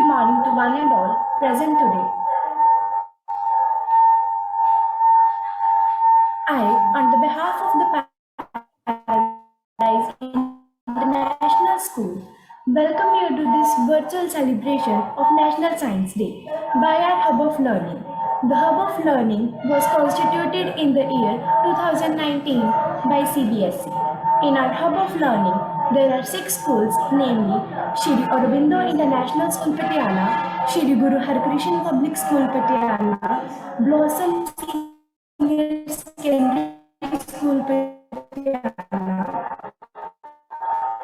good morning to one and all present today. I, on the behalf of the Paradise International School, welcome you to this virtual celebration of National Science Day by our Hub of Learning. The Hub of Learning was constituted in the year 2019 by CBSE. In our Hub of Learning, there are 6 schools, namely Shri Aurobindo International School Patiala, Shri Guru Harkrishan Public School Patiala, Blossom Senior Secondary School Patiala,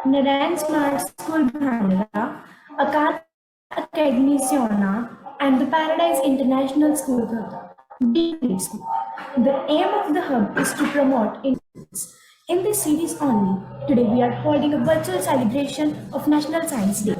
Narayan Smart School Bhandara, Akan Academy Siona, and the Paradise International School Deep School. The aim of the hub is to promote in this series only. Today we are holding a virtual celebration of National Science Day.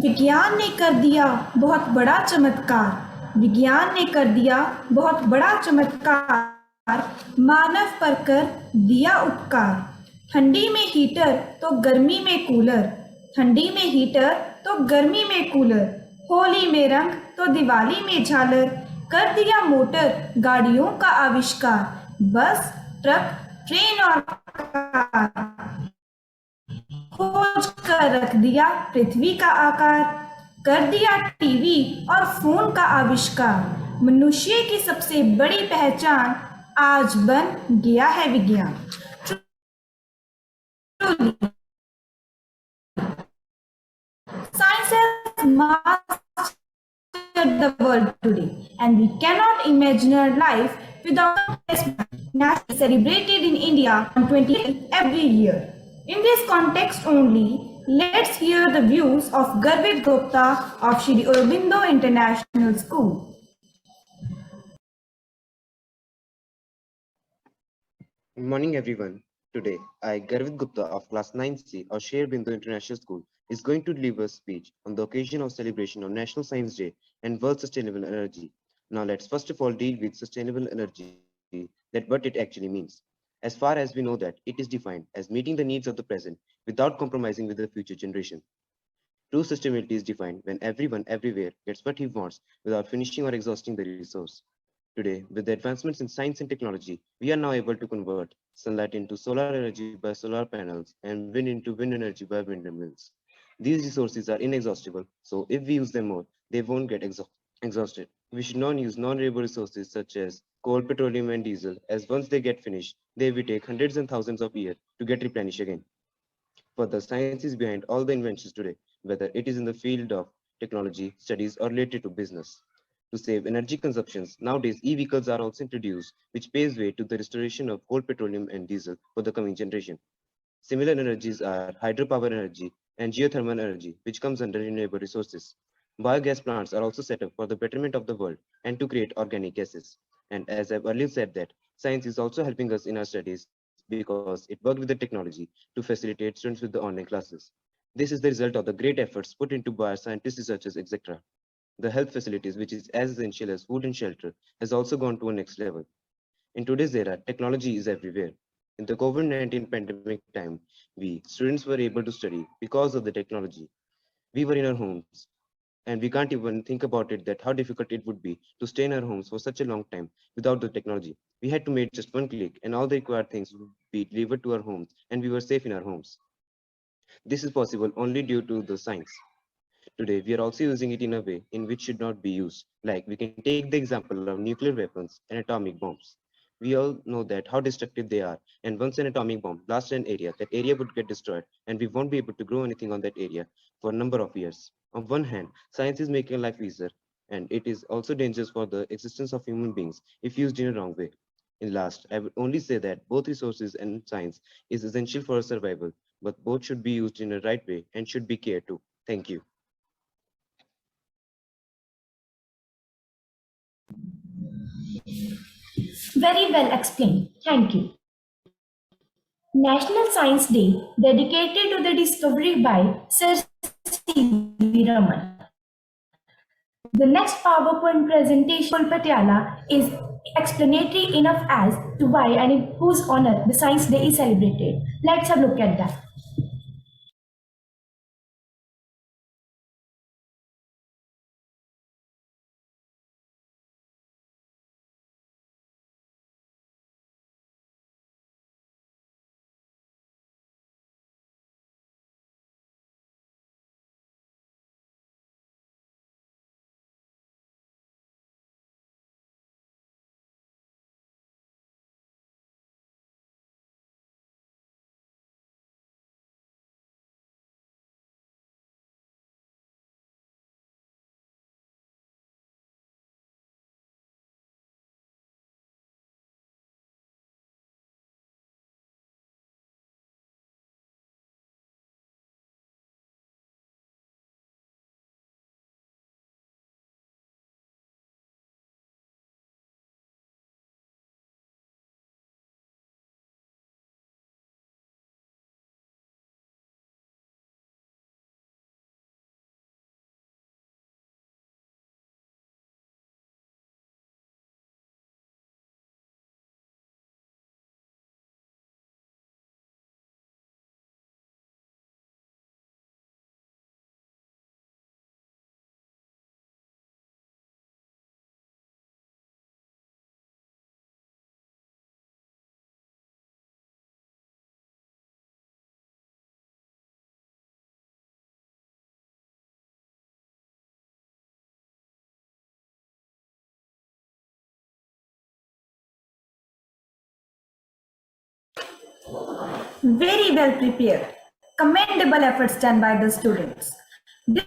विज्ञान ने कर दिया बहुत बड़ा चमत्कार, विज्ञान ने कर दिया बहुत बड़ा चमत्कार, मानव पर कर दिया उपकार। ठंडी में हीटर तो गर्मी में कूलर, ठंडी में हीटर तो गर्मी में कूलर, होली में रंग तो दिवाली में झालर, कर दिया मोटर गाड़ियों का आविष्कार, बस ट्रक ट्रेन और कार, खोज कर रख दिया पृथ्वी का आकार, कर दिया टीवी और फोन का आविष्कार। मनुष्य की सबसे बड़ी पहचान आज बन गया है विज्ञान। Science has mastered the world today, and we cannot imagine our life without this. National celebrated in India on 28th every year. In this context only, let's hear the views of Garvit Gupta of Shri Aurobindo International School. Good morning, everyone. Today, I, Garvit Gupta of Class 9C of Shri Aurobindo International School, is going to deliver a speech on the occasion of celebration of National Science Day and World Sustainable Energy. Now, let's first of all deal with sustainable energy, that what it actually means. As far as we know that it is defined as meeting the needs of the present without compromising with the future generation. True sustainability is defined when everyone everywhere gets what he wants without finishing or exhausting the resource. Today, with the advancements in science and technology, we are now able to convert sunlight into solar energy by solar panels and wind into wind energy by windmills. These resources are inexhaustible, so if we use them more, they won't get exhausted. We should not use non-renewable resources such as coal, petroleum, and diesel, as once they get finished, they will take hundreds and thousands of years to get replenished again. For the science is behind all the inventions today, whether it is in the field of technology, studies, or related to business. To save energy consumptions, nowadays e-vehicles are also introduced, which paves way to the restoration of coal, petroleum, and diesel for the coming generation. Similar energies are hydropower energy and geothermal energy, which comes under renewable resources. Biogas plants are also set up for the betterment of the world and to create organic gases. And as I've earlier said that science is also helping us in our studies because it worked with the technology to facilitate students with the online classes. This is the result of the great efforts put into by our scientists, researchers, etc. The health facilities, which is as essential as food and shelter, has also gone to a next level. In today's era, technology is everywhere. In the COVID-19 pandemic time, we students were able to study because of the technology. We were in our homes, and we can't even think about it that how difficult it would be to stay in our homes for such a long time without the technology. We had to make just one click, and all the required things would be delivered to our homes, and we were safe in our homes. This is possible only due to the science. Today, we are also using it in a way in which should not be used. Like we can take the example of nuclear weapons and atomic bombs. We all know that how destructive they are. And once an atomic bomb blasts an area, that area would get destroyed and we won't be able to grow anything on that area for a number of years. On one hand, science is making life easier, and it is also dangerous for the existence of human beings if used in a wrong way. In last, I would only say that both resources and science is essential for our survival, but both should be used in a right way and should be cared to. Thank you. Very well explained. Thank you. National Science Day, dedicated to the discovery by Sir C.V. Raman. The next PowerPoint presentation Patiala is explanatory enough as to why and in whose honor the Science Day is celebrated. Let's have a look at that. Very well prepared. Commendable efforts done by the students. This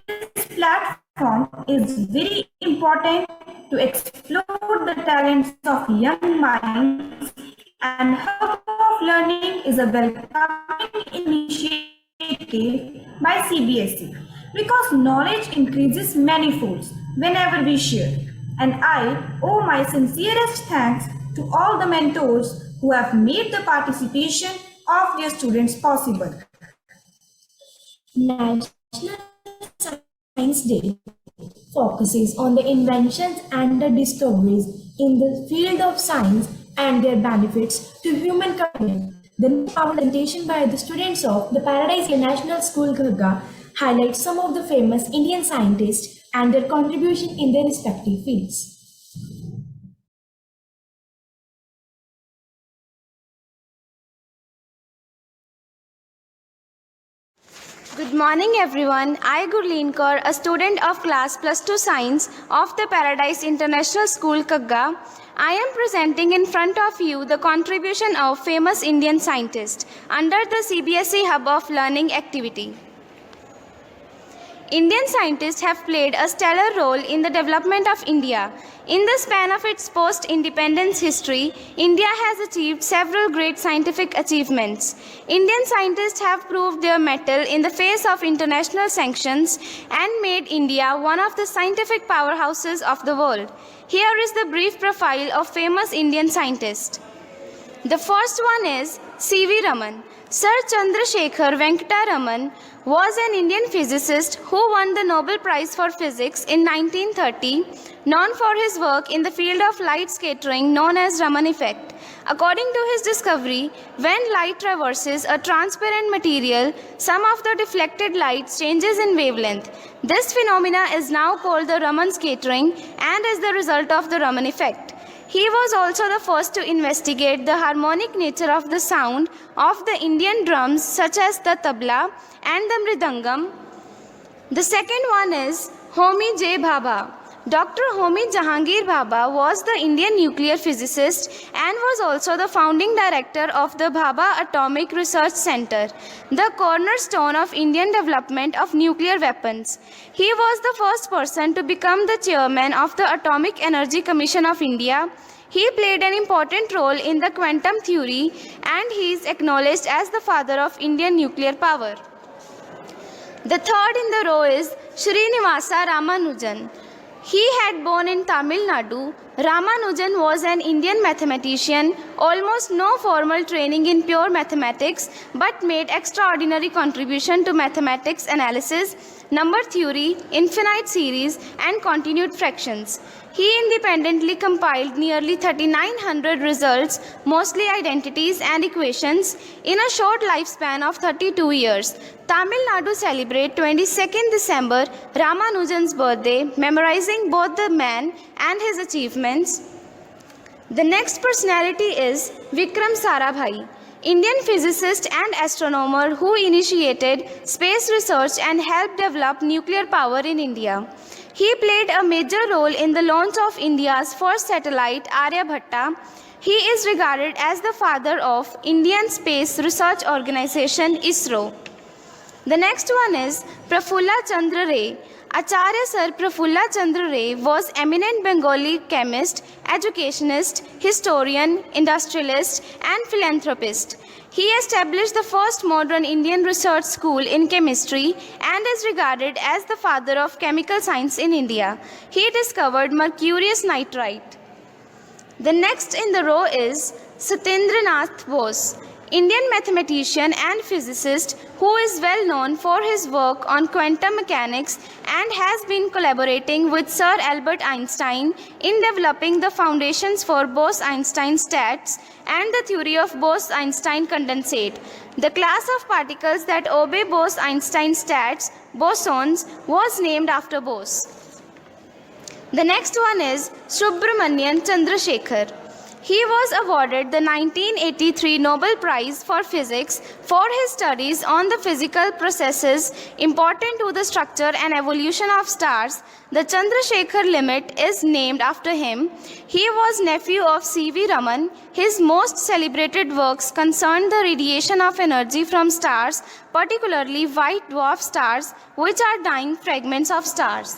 platform is very important to explore the talents of young minds, and Hub of Learning is a welcoming initiative by CBSE because knowledge increases manifolds whenever we share. And I owe my sincerest thanks to all the mentors who have made the participation of their students possible. National Science Day focuses on the inventions and the discoveries in the field of science and their benefits to humankind. The next presentation by the students of the Paradise International School Gurgaon highlights some of the famous Indian scientists and their contribution in their respective fields. Good morning everyone. I Gurleen Kaur, a student of class plus 2 science of the Paradise International School Kagga. I am presenting in front of you the contribution of famous Indian scientist under the CBSE Hub of Learning activity. Indian scientists have played a stellar role in the development of India. In the span of its post-independence history, India has achieved several great scientific achievements. Indian scientists have proved their mettle in the face of international sanctions and made India one of the scientific powerhouses of the world. Here is the brief profile of famous Indian scientists. The first one is C.V. Raman. Sir Chandrasekhar Venkata Raman was an Indian physicist who won the Nobel Prize for Physics in 1930, known for his work in the field of light scattering known as Raman effect. According to his discovery, when light traverses a transparent material, some of the deflected light changes in wavelength. This phenomena is now called the Raman scattering and is the result of the Raman effect. He was also the first to investigate the harmonic nature of the sound of the Indian drums such as the tabla and the mridangam. The second one is Homi J. Bhabha. Dr. Homi Jahangir Bhabha was the Indian nuclear physicist and was also the founding director of the Bhabha Atomic Research Center, the cornerstone of Indian development of nuclear weapons. He was the first person to become the chairman of the Atomic Energy Commission of India. He played an important role in the quantum theory and he is acknowledged as the father of Indian nuclear power. The third in the row is Srinivasa Ramanujan. He had born in Tamil Nadu. Ramanujan was an Indian mathematician, almost no formal training in pure mathematics, but made extraordinary contribution to mathematics analysis, number theory, infinite series, and continued fractions. He independently compiled nearly 3,900 results, mostly identities and equations, in a short lifespan of 32 years. Tamil Nadu celebrate 22nd December, Ramanujan's birthday, memorizing both the man and his achievements. The next personality is Vikram Sarabhai, Indian physicist and astronomer who initiated space research and helped develop nuclear power in India. He played a major role in the launch of India's first satellite, Aryabhatta. He is regarded as the father of Indian Space Research Organization, ISRO. The next one is Prafulla Chandra Ray. Acharya Sir Prafulla Chandra Ray was eminent Bengali chemist, educationist, historian, industrialist, and philanthropist. He established the first modern Indian research school in chemistry and is regarded as the father of chemical science in India. He discovered mercurious nitrite. The next in the row is Satyendranath Bose, Indian mathematician and physicist who is well known for his work on quantum mechanics and has been collaborating with Sir Albert Einstein in developing the foundations for Bose-Einstein stats and the theory of Bose-Einstein condensate. The class of particles that obey Bose-Einstein stats, bosons, was named after Bose. The next one is Subramanian Chandrasekhar. He was awarded the 1983 Nobel Prize for Physics for his studies on the physical processes important to the structure and evolution of stars. The Chandrasekhar limit is named after him. He was nephew of C.V. Raman. His most celebrated works concerned the radiation of energy from stars, particularly white dwarf stars, which are dying fragments of stars.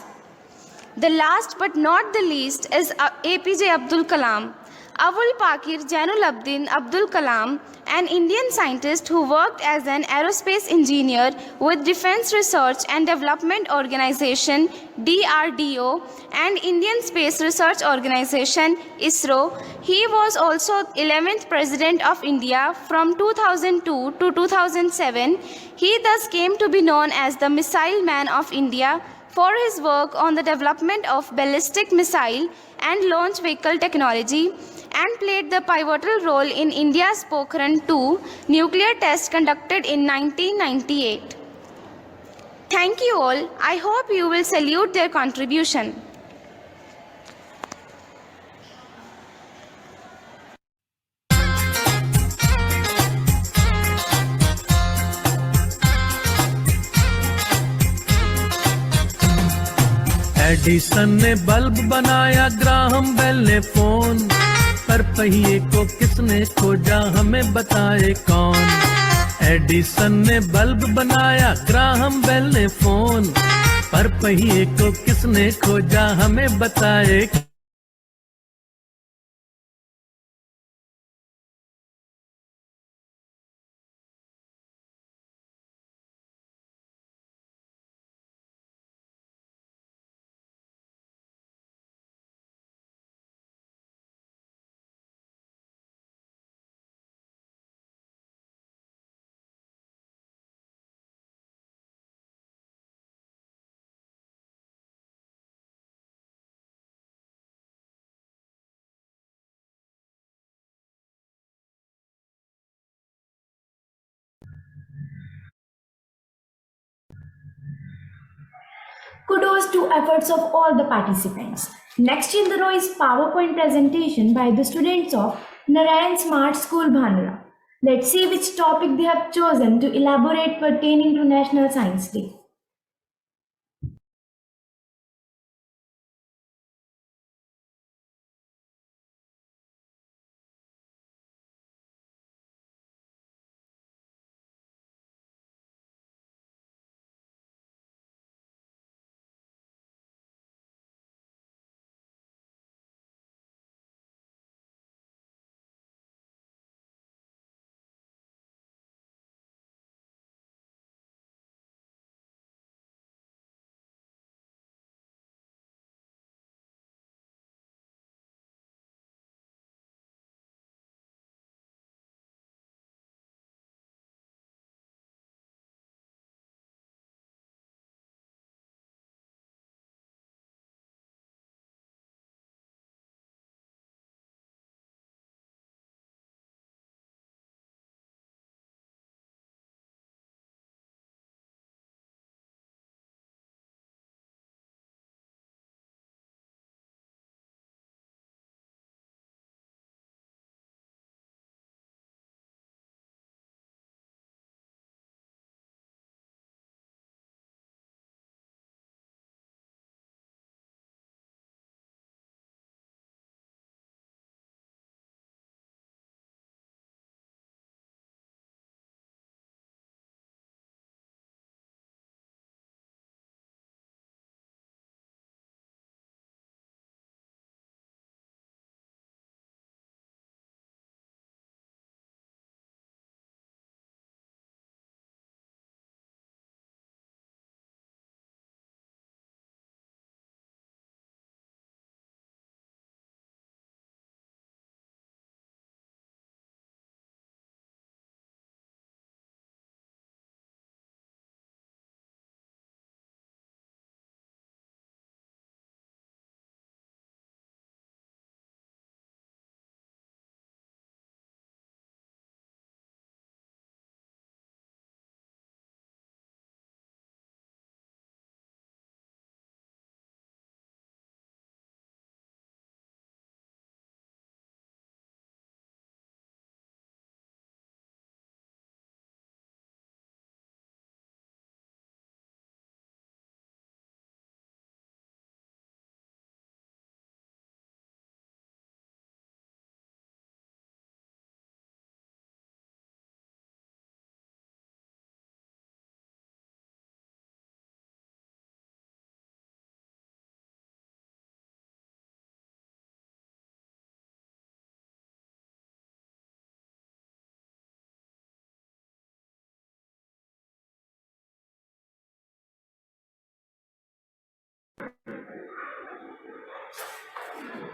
The last but not the least is APJ Abdul Kalam. Abul Pakir Jainul-Abdin Abdul Kalam, an Indian scientist who worked as an aerospace engineer with Defense Research and Development Organization DRDO and Indian Space Research Organization ISRO. He was also 11th President of India from 2002 to 2007. He thus came to be known as the Missile Man of India for his work on the development of ballistic missile and launch vehicle technology, and played the pivotal role in India's Pokhran-2 nuclear test conducted in 1998. Thank you all. I hope you will salute their contribution. Edison ने bulb बनाया, Graham bell ने phone, पर पहिए को किसने खोजा हमें बताए कौन। एडिसन ने बल्ब बनाया, ग्राहम बेल ने फोन, पर पहिए को किसने खोजा हमें बताए। Kudos to efforts of all the participants. Next in the row is PowerPoint presentation by the students of Narayan Smart School Bhanura. Let's see which topic they have chosen to elaborate pertaining to National Science Day.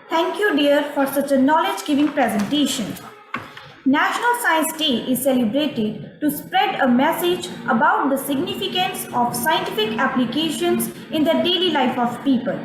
Thank you, dear, for such a knowledge-giving presentation. National Science Day is celebrated to spread a message about the significance of scientific applications in the daily life of people,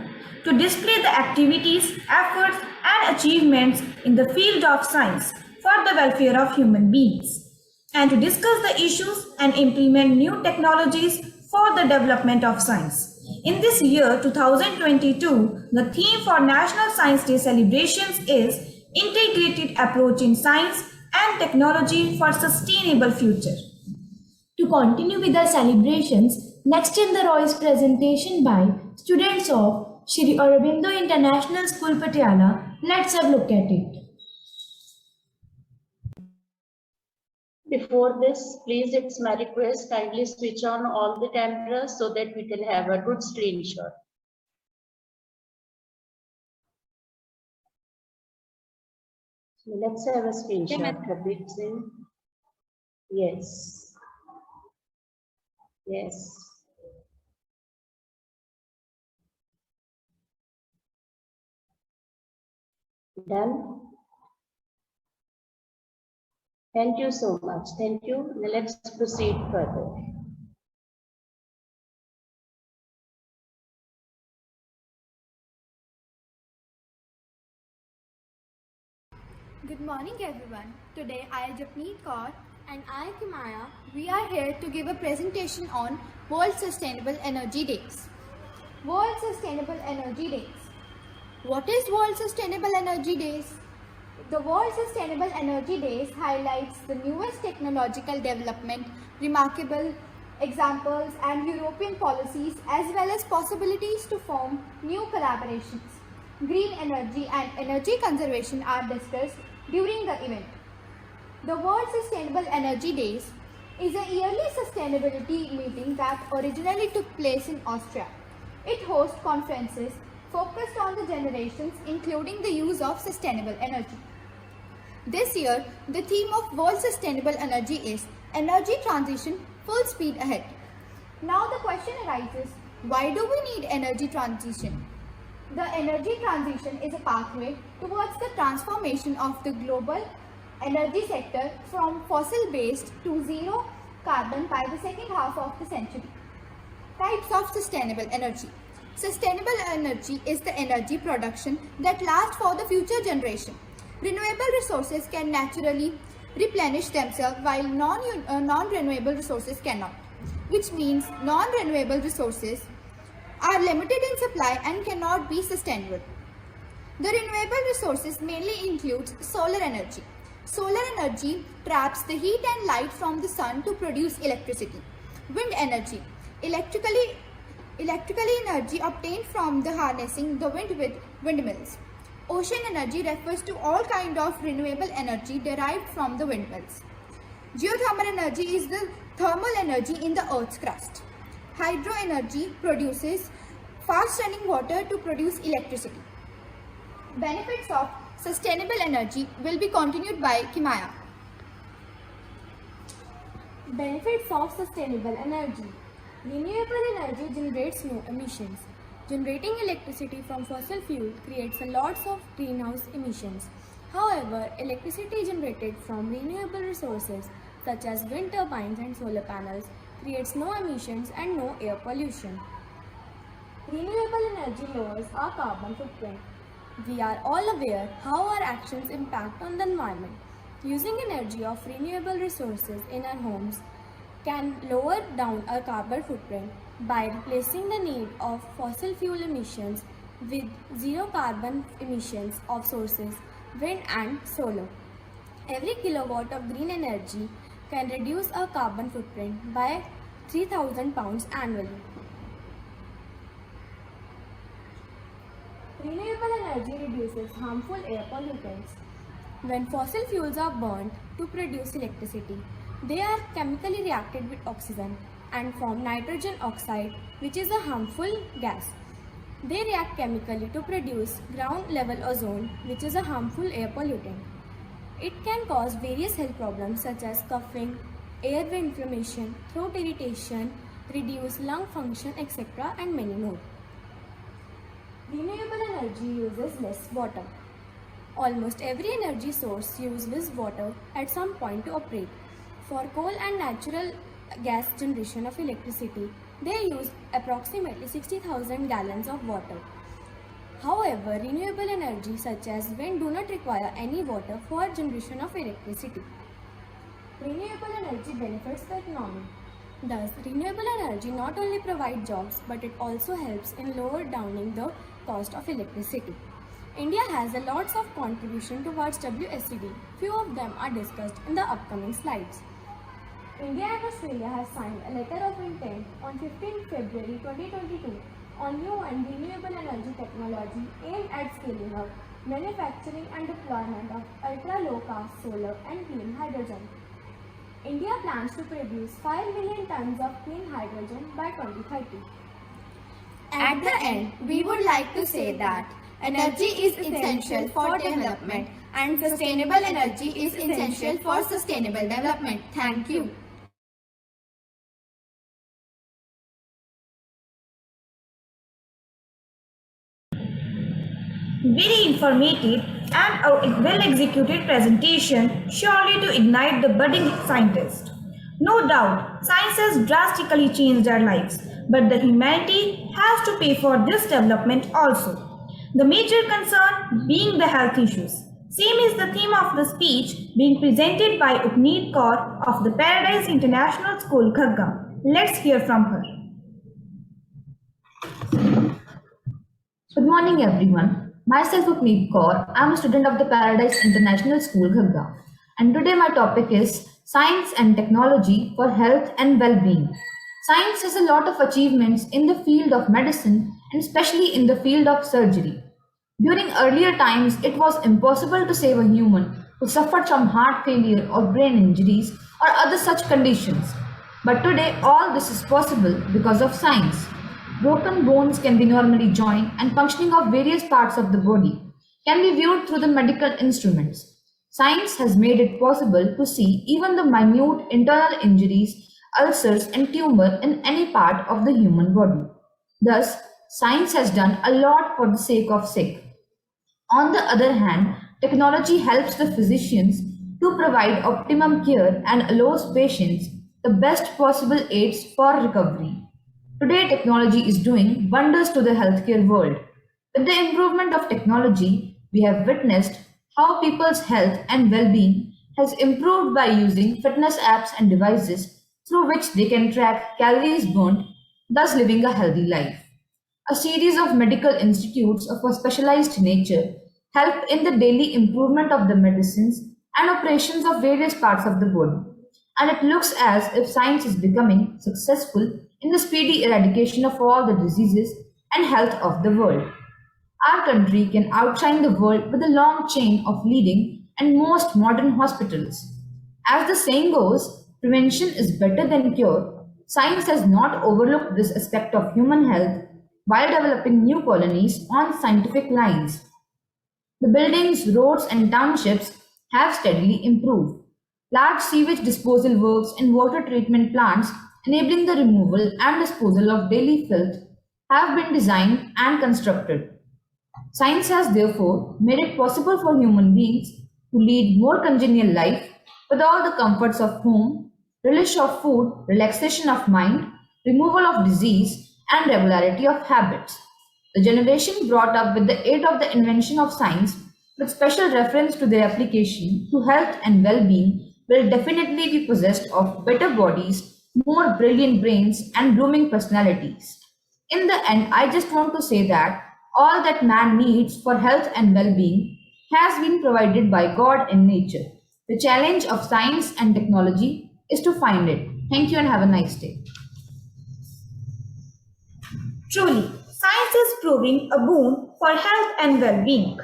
to display the activities, efforts, and achievements in the field of science for the welfare of human beings, and to discuss the issues and implement new technologies for the development of science. In this year 2022, the theme for National Science Day celebrations is Integrated Approach in Science and Technology for Sustainable Future. To continue with the celebrations, next in the row is presentation by students of Shri Aurobindo International School, Patiala. Let's have a look at it. Before this, please, it's my request, kindly switch on all the cameras so that we can have a good screenshot. So let's have a screenshot, Kabir Singh. Yes. Yes. Done. Thank you so much. Thank you. Now let's proceed further. Good morning everyone. Today I, Japneet Kaur, and I, Kimaya, we are here to give a presentation on World Sustainable Energy Days. World Sustainable Energy Days. What is World Sustainable Energy Days? The World Sustainable Energy Days highlights the newest technological development, remarkable examples and European policies as well as possibilities to form new collaborations. Green energy and energy conservation are discussed during the event. The World Sustainable Energy Days is a yearly sustainability meeting that originally took place in Austria. It hosts conferences focused on the generations, including the use of sustainable energy. This year, the theme of World Sustainable Energy is Energy Transition Full Speed Ahead. Now the question arises, why do we need energy transition? The energy transition is a pathway towards the transformation of the global energy sector from fossil-based to zero carbon by the second half of the century. Types of sustainable energy. Sustainable energy is the energy production that lasts for the future generation. Renewable resources can naturally replenish themselves while non-renewable resources cannot, which means non-renewable resources are limited in supply and cannot be sustainable. The renewable resources mainly include solar energy. Solar energy traps the heat and light from the sun to produce electricity. Wind energy. Electrically energy obtained from the harnessing the wind with windmills. Ocean energy refers to all kinds of renewable energy derived from the windmills. Geothermal energy is the thermal energy in the Earth's crust. Hydro energy produces fast-running water to produce electricity. Benefits of sustainable energy will be continued by Kimaya. Benefits of sustainable energy. Renewable energy generates no emissions. Generating electricity from fossil fuel creates a lots of greenhouse emissions. However, electricity generated from renewable resources such as wind turbines and solar panels creates no emissions and no air pollution. Renewable energy lowers our carbon footprint. We are all aware how our actions impact on the environment. Using energy of renewable resources in our homes can lower down our carbon footprint by replacing the need of fossil fuel emissions with zero carbon emissions of sources, wind and solar. Every kilowatt of green energy can reduce our carbon footprint by 3,000 pounds annually. Renewable energy reduces harmful air pollutants. When fossil fuels are burnt to produce electricity, they are chemically reacted with oxygen and form nitrogen oxide, which is a harmful gas. They react chemically to produce ground level ozone, which is a harmful air pollutant. It can cause various health problems such as coughing, airway inflammation, throat irritation, reduced lung function, etc. and many more. Renewable energy uses less water. Almost every energy source uses water at some point to operate. For coal and natural gas generation of electricity, they use approximately 60,000 gallons of water. However, renewable energy such as wind do not require any water for generation of electricity. Renewable energy benefits the economy. Thus, renewable energy not only provides jobs, but it also helps in lower downing the cost of electricity. India has a lots of contribution towards WSCD. Few of them are discussed in the upcoming slides. India and Australia have signed a letter of intent on 15 February 2022 on new and renewable energy technology aimed at scaling up manufacturing and deployment of ultra-low-cost solar and clean hydrogen. India plans to produce 5 million tons of clean hydrogen by 2030. At the end, we would like to say that energy is essential for development and sustainable energy is essential for sustainable development. Thank you. Very informative and a well-executed presentation, surely to ignite the budding scientist. No doubt, science has drastically changed our lives, but the humanity has to pay for this development also. The major concern being the health issues. Same is the theme of the speech being presented by Upneet Kaur of the Paradise International School, Khaggam. Let's hear from her. Good morning, everyone. Myself, Upneet Kaur. I am a student of the Paradise International School, Ghagga. And today my topic is Science and Technology for Health and Well-being. Science has a lot of achievements in the field of medicine and especially in the field of surgery. During earlier times, it was impossible to save a human who suffered from heart failure or brain injuries or other such conditions. But today, all this is possible because of science. Broken bones can be normally joined and functioning of various parts of the body can be viewed through the medical instruments. Science has made it possible to see even the minute internal injuries, ulcers and tumor in any part of the human body. Thus, science has done a lot for the sake of sick. On the other hand, technology helps the physicians to provide optimum care and allows patients the best possible aids for recovery. Today, technology is doing wonders to the healthcare world. With the improvement of technology, we have witnessed how people's health and well-being has improved by using fitness apps and devices through which they can track calories burnt, thus living a healthy life. A series of medical institutes of a specialized nature help in the daily improvement of the medicines and operations of various parts of the body. And it looks as if science is becoming successful in the speedy eradication of all the diseases and health of the world. Our country can outshine the world with a long chain of leading and most modern hospitals. As the saying goes, prevention is better than cure. Science has not overlooked this aspect of human health while developing new colonies on scientific lines. The buildings, roads, and townships have steadily improved. Large sewage disposal works and water treatment plants enabling the removal and disposal of daily filth have been designed and constructed. Science has therefore made it possible for human beings to lead more congenial life with all the comforts of home, relish of food, relaxation of mind, removal of disease, and regularity of habits. The generation brought up with the aid of the invention of science, with special reference to their application to health and well-being, will definitely be possessed of better bodies, more brilliant brains, and blooming personalities. In the end, I just want to say that all that man needs for health and well-being has been provided by God in nature. The challenge of science and technology is to find it. Thank you and have a nice day. Truly, science is proving a boon for health and well-being.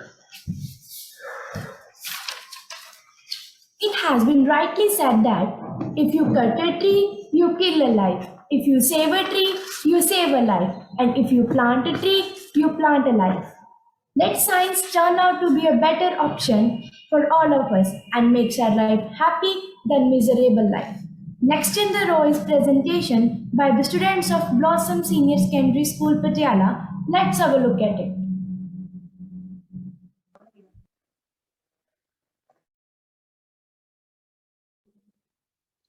It has been rightly said that if you cut a tree, you kill a life. If you save a tree, you save a life. And if you plant a tree, you plant a life. Let science turn out to be a better option for all of us and makes our life happy than miserable life. Next in the row is presentation by the students of Blossom Senior Secondary School, Patiala. Let's have a look at it.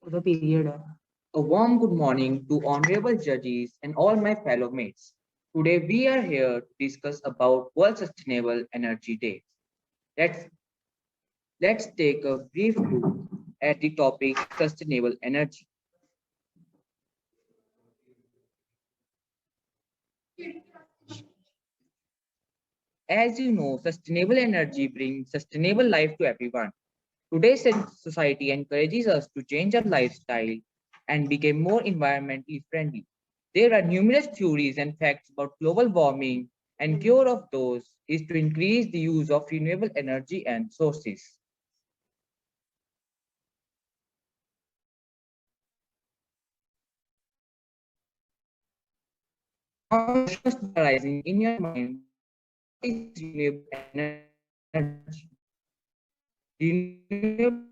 The period. A warm good morning to honorable judges and all my fellow mates. Today we are here to discuss about World Sustainable Energy Day. Let's take a brief look at the topic sustainable energy. As you know, sustainable energy brings sustainable life to everyone. Today's society encourages us to change our lifestyle and become more environmentally friendly. There are numerous theories and facts about global warming, and cure of those is to increase the use of renewable energy and sources. Now, questions arising in your mind: what is renewable energy? Renewable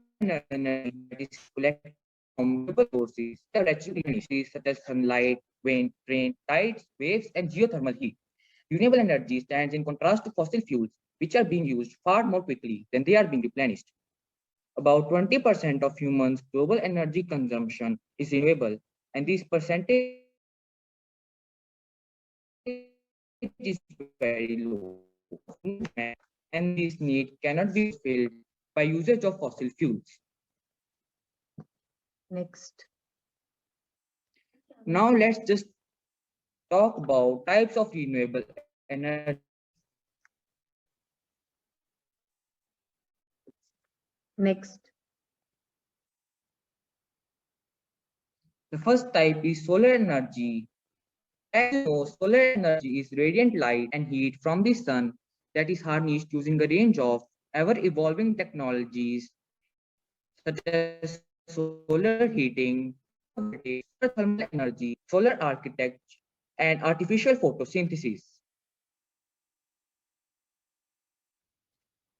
energy that is collected from renewable sources are actually energies such as sunlight, wind, rain, tides, waves, and geothermal heat. Renewable energy stands in contrast to fossil fuels, which are being used far more quickly than they are being replenished. About 20% of humans' global energy consumption is renewable, and this percentage is very low. And this need cannot be fulfilled by usage of fossil fuels. Next. Now let's just talk about types of renewable energy. Next. The first type is solar energy. As you know, solar energy is radiant light and heat from the sun that is harnessed using a range of ever-evolving technologies such as solar heating, solar thermal energy, solar architecture, and artificial photosynthesis.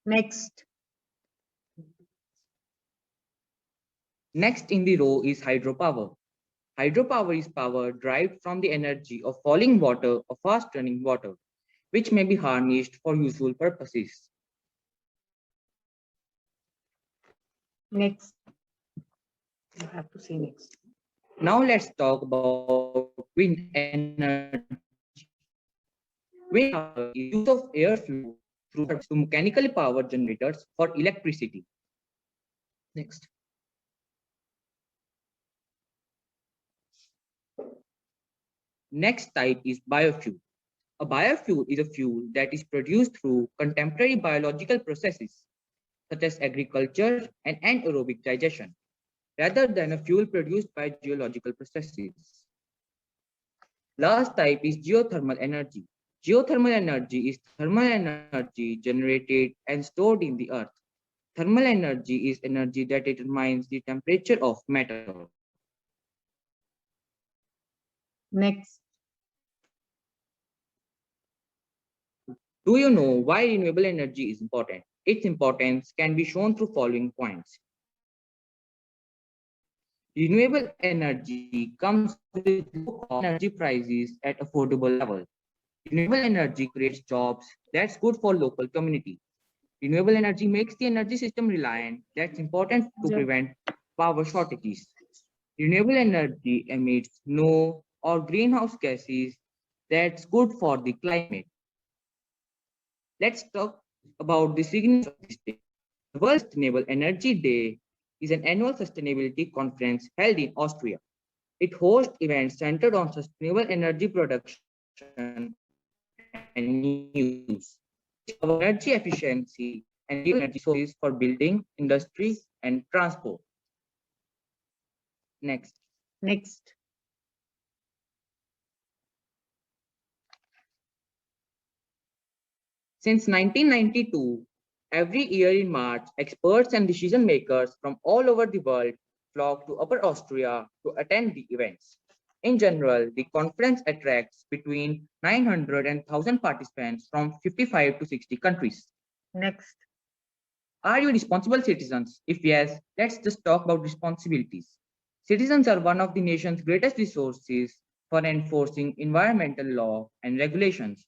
Next. Next in the row is hydropower. Hydropower is power derived from the energy of falling water or fast-running water, which may be harnessed for useful purposes. Next. You have to say next. Now let's talk about wind energy. Wind power is use of airflow through to mechanically power generators for electricity. Next. Next type is biofuel. A biofuel is a fuel that is produced through contemporary biological processes, such as agriculture and anaerobic digestion, rather than a fuel produced by geological processes. Last type is geothermal energy. Geothermal energy is thermal energy generated and stored in the earth. Thermal energy is energy that determines the temperature of matter. Next. Do you know why renewable energy is important? Its importance can be shown through following points. Renewable energy comes with low energy prices at affordable level. Renewable energy creates jobs. That's good for local community. Renewable energy makes the energy system reliant. That's important to prevent power shortages. Renewable energy emits no or greenhouse gases. That's good for the climate. Let's talk about the significance of this day. The World Sustainable Energy Day is an annual sustainability conference held in Austria. It hosts events centered on sustainable energy production and use, energy efficiency, and energy sources for building, industry, and transport. Next. Next. Since 1992, every year in March, experts and decision makers from all over the world flock to Upper Austria to attend the events. In general, the conference attracts between 900 and 1,000 participants from 55 to 60 countries. Next. Are you responsible citizens? If yes, let's just talk about responsibilities. Citizens are one of the nation's greatest resources for enforcing environmental law and regulations.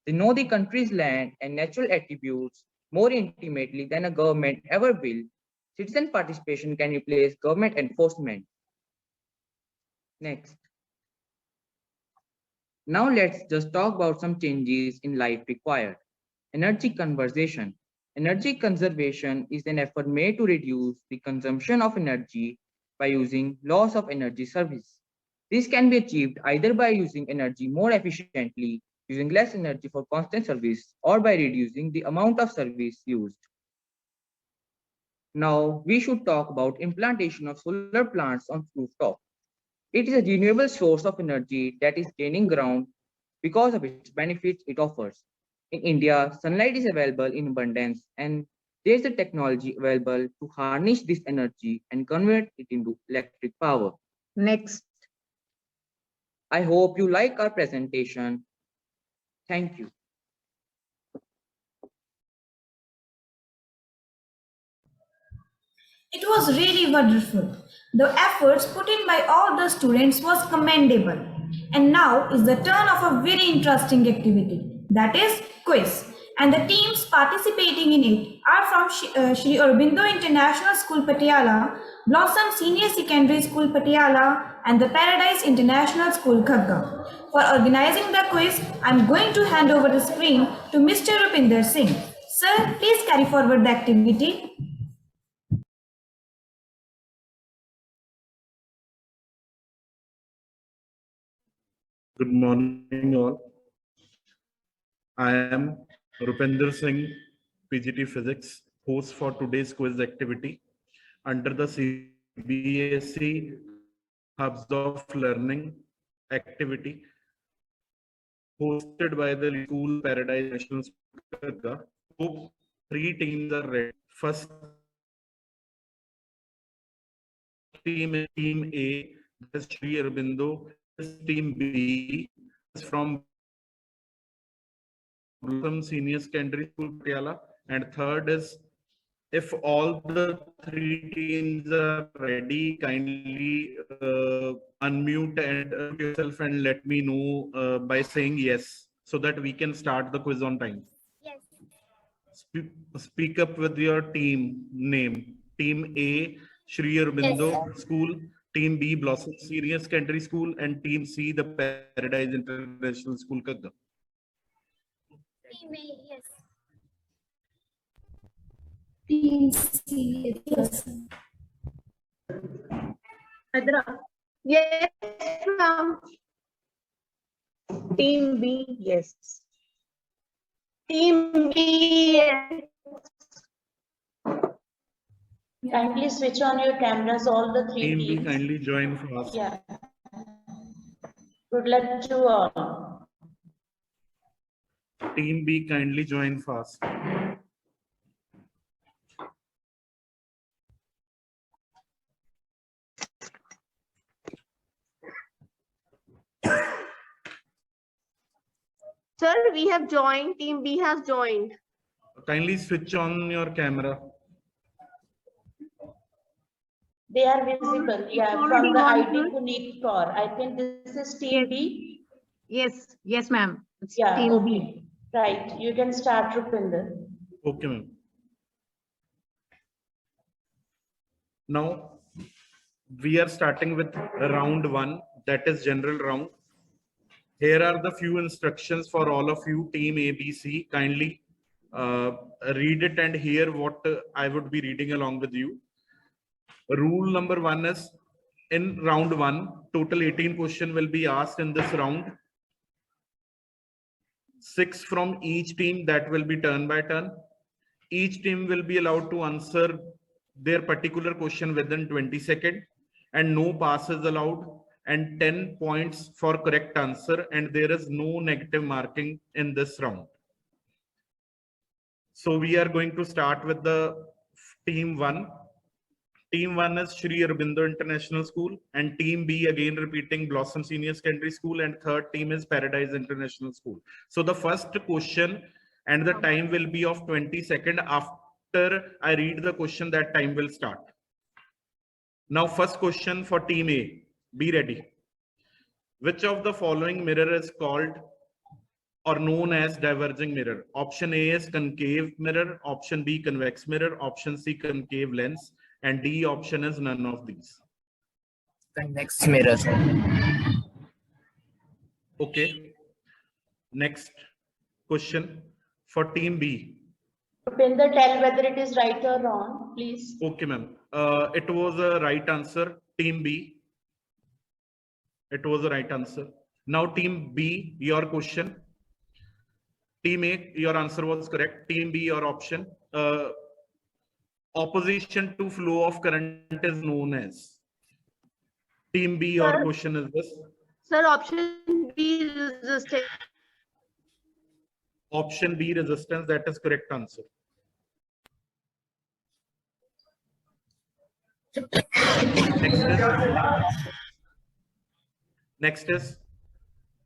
They know the country's land and natural attributes more intimately than a government ever will. Citizen participation can replace government enforcement. Next. Now let's just talk about some changes in life required. Energy conservation. Energy conservation is an effort made to reduce the consumption of energy by using loss of energy service. This can be achieved either by using energy more efficiently, using less energy for constant service, or by reducing the amount of service used. Now, we should talk about implantation of solar plants on rooftop. It is a renewable source of energy that is gaining ground because of its benefits it offers. In India, sunlight is available in abundance, and there is a technology available to harness this energy and convert it into electric power. Next. I hope you like our presentation. Thank you. It was really wonderful. The efforts put in by all the students was commendable. And now is the turn of a very interesting activity, that is quiz. And the teams participating in it are from Shri Aurobindo International School Patiala, Blossom Senior Secondary School Patiala, and the Paradise International School Khagga. For organizing the quiz, I am going to hand over the screen to Mr. Rupinder Singh. Sir, please carry forward the activity. Good morning, all. I am Rupinder Singh, PGT Physics, host for today's quiz activity under the CBSE Hubs of Learning activity hosted by the School Paradise National School. Hope 3 teams are ready. First team is Team A, that is Shri Aurobindo. Team B is from Blossom Senior Secondary School Patiala, and third is, if all the 3 teams are ready, kindly unmute and yourself and let me know by saying yes, so that we can start the quiz on time. Yes. Speak up with your team name. Team A, Shri Aurobindo School. Team B, Blossom Senior Secondary School, and Team C, the Paradise International School, Khagga. Team A, yes. Team C, yes. Yes, ma'am. Team B, yes. Team B, yes. Kindly switch on your cameras, all the 3 Team teams. B, kindly join fast. Yeah. Good luck to all. Team B, kindly join fast. Sir, we have joined. Team B has joined. Kindly switch on your camera. They are visible. Yeah, from the ID Puneet Kaur. I think this is Team B. Yes, ma'am. It's Yeah, Team okay. B. Right. You can start, Rupinder. Okay, ma'am. Now, we are starting with round 1, that is general round. Here are the few instructions for all of you, Team ABC. Kindly read it and hear what I would be reading along with you. Rule number 1 is, in round 1, total 18 questions will be asked in this round. 6 from each team, that will be turn by turn. Each team will be allowed to answer their particular question within 20 seconds, and no passes allowed, and 10 points for correct answer, and there is no negative marking in this round. So we are going to start with the team 1. Team 1 is Shri Aurobindo International School, and Team B, again repeating, Blossom Senior Secondary School, and third team is Paradise International School. So the first question and the time will be of 20 seconds. After I read the question, that time will start. Now, first question for Team A. Be ready. Which of the following mirror is called or known as diverging mirror? Option A is concave mirror, option B convex mirror, option C concave lens, and D option is none of these. Convex mirror. Okay. Next question for Team B. Rupinder, tell whether it is right or wrong, please. Okay, ma'am. It was a right answer. Team B. It was a right answer. Now, Team B, your question. Team A, your answer was correct. Team B, your option. Opposition to flow of current is known as. Team B, your Sir. question is this. Sir, option B resistance. Option B, resistance. That is correct answer. Next is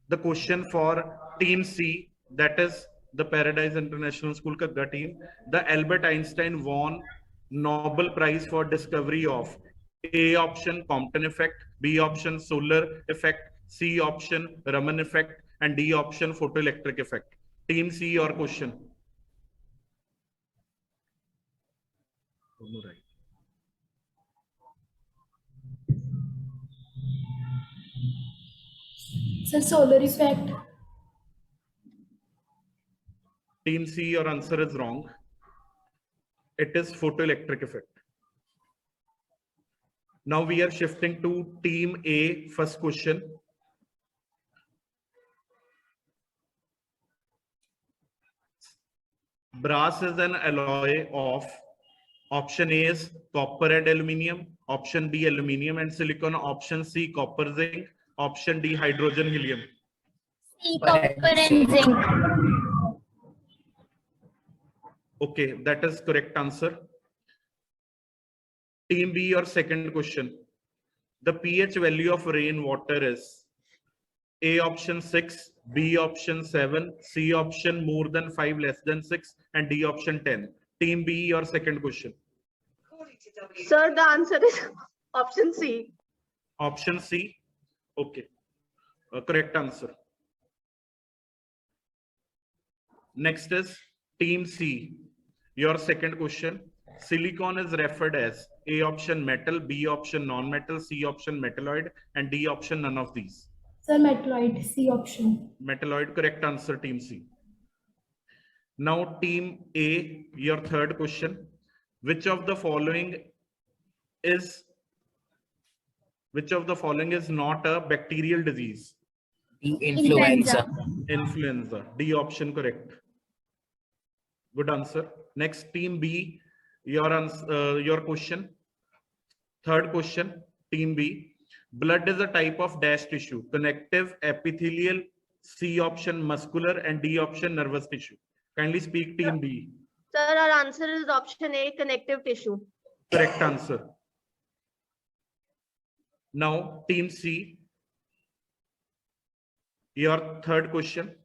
the question for Team C, that is the Paradise International School Kagga team. The Albert Einstein won Nobel Prize for discovery of A option, Compton effect, B option, solar effect, C option, Raman effect, and D option, photoelectric effect. Team C, your question. Right. Sir, solar effect. Team C, your answer is wrong. It is photoelectric effect. Now we are shifting to Team A, first question. Brass is an alloy of, option A is copper and aluminium, option B aluminium and silicon, option C copper zinc, option D hydrogen helium. C, copper and zinc. Okay, that is correct answer. Team B, your second question. The pH value of rainwater is A option 6, B option 7, C option more than 5 less than 6, and D option 10. Team B, your second question. Sir, the answer is option C. Option C. Okay. Correct answer. Next is Team C. Your second question. Silicon is referred as A option metal, B option non-metal, C option metalloid, and D option none of these. Sir, metalloid, C option. Metalloid, correct answer, Team C. Now Team A, your third question. Which of the following is not a bacterial disease? Influenza. Influenza. D option correct. Good answer. Next, Team B, your question. Third question, Team B. Blood is a type of dash tissue. Connective, epithelial, C option muscular, and D option nervous tissue. Kindly speak, Team B. Sir, our answer is option A, connective tissue. Correct answer. Now, Team C, your third question.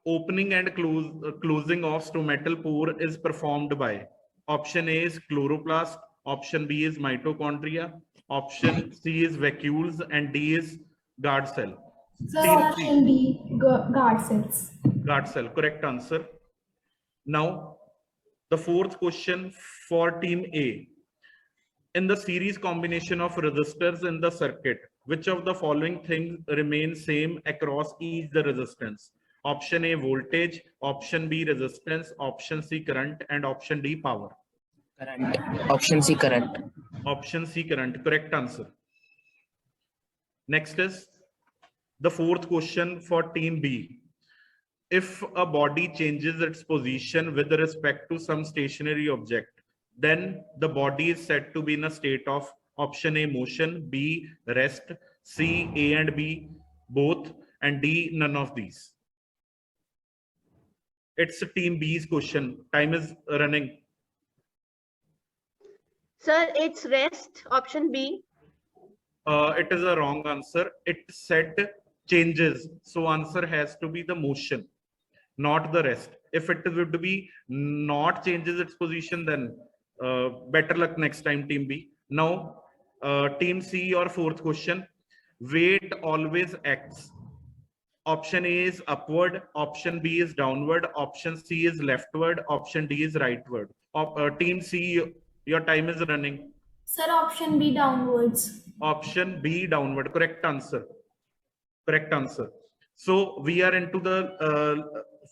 Opening and closing of stomatal pore is performed by option A is chloroplast, option B is mitochondria, option C is vacuoles, and D is guard cell. Sir, option D, guard cells. Guard cell, correct answer. Now, the fourth question for Team A. In the series combination of resistors in the circuit, which of the following things remain same across each the resistance? Option A, voltage, option B, resistance, option C, current, and option D, power. Current. Option C, current. Option C, current, correct answer. Next is the fourth question for Team B. If a body changes its position with respect to some stationary object, then the body is said to be in a state of option A, motion, B, rest, C, A and B, both, and D, none of these. It's Team B's question. Time is running. Sir, it's rest, option B. It is a wrong answer. It said changes. So answer has to be the motion, not the rest. If it would be not changes its position, then better luck next time, Team B. Now, Team C, your fourth question. Weight always acts. Option A is upward, option B is downward, option C is leftward, option D is rightward. Team C, your time is running. Sir, option B, downwards. Option B, downward, correct answer. Correct answer. So we are into the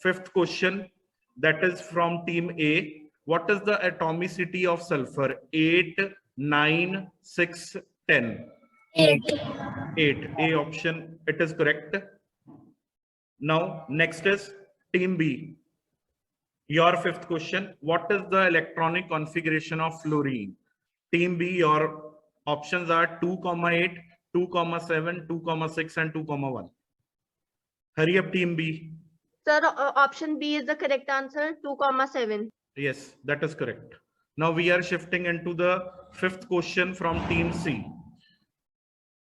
fifth question, that is from Team A. What is the atomicity of sulfur? 8, 9, 6, 10. 8. 8. A option, it is correct. Now, next is Team B. Your fifth question. What is the electronic configuration of fluorine? Team B, your options are 2, 8, 2,7, 2,6, and 2,1. Hurry up, team B. Sir, option B is the correct answer, 2,7. Yes, that is correct. Now we are shifting into the fifth question from team C.